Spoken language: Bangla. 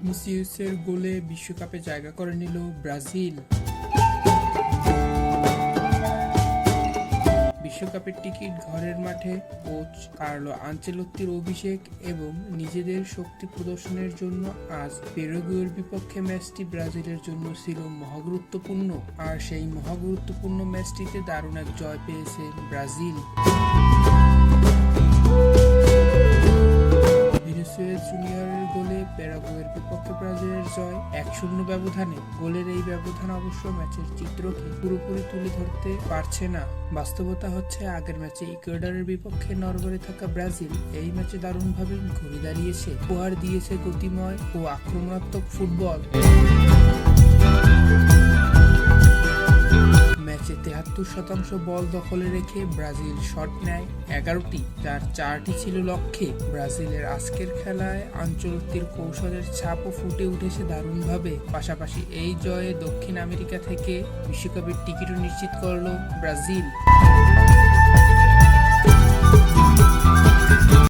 ভিনিসিয়াসের গোলে বিশ্বকাপে জায়গা করে নিল ব্রাজিল। বিশ্বকাপের টিকিট ঘরের মাঠে কোচ কার্লো আনচেলত্তির অভিষেক এবং নিজেদের শক্তি প্রদর্শনের জন্য আজ পেরুগুয়ের বিপক্ষে ম্যাচটি ব্রাজিলের জন্য ছিল মহাগুরুত্বপূর্ণ। আর সেই মহাগুরুত্বপূর্ণ ম্যাচটিতে দারুণ এক জয় পেয়েছে ব্রাজিল। ভিনিসিয়াস জুনিয়রের গোলে প্যারাগুয়ের বিপক্ষে ব্রাজিলের জয় 1-0 ব্যবধানে। গোলের এই ব্যবধান অবশ্য ম্যাচের চিত্রকে পুরোপুরি তুলে ধরতে পারছে না। বাস্তবতা হচ্ছে আগের ম্যাচে ইকুয়েডরের বিপক্ষে নরবরে থাকা ব্রাজিল এই ম্যাচে দারুণভাবে ঘুরে দাঁড়িয়েছে, উপহার দিয়েছে গতিময় ও আক্রমণাত্মক ফুটবল। ম্যাচে 73% বল দখলে রেখে ব্রাজিল শট নেয় 11টি, যার 4টি ছিল লক্ষ্যে। ব্রাজিলের আজকের খেলায় আনচেলত্তির কৌশলের ছাপও ফুটে উঠেছে দারুণভাবে। পাশাপাশি এই জয়ে দক্ষিণ আমেরিকা থেকে বিশ্বকাপের টিকিটও নিশ্চিত করল ব্রাজিল।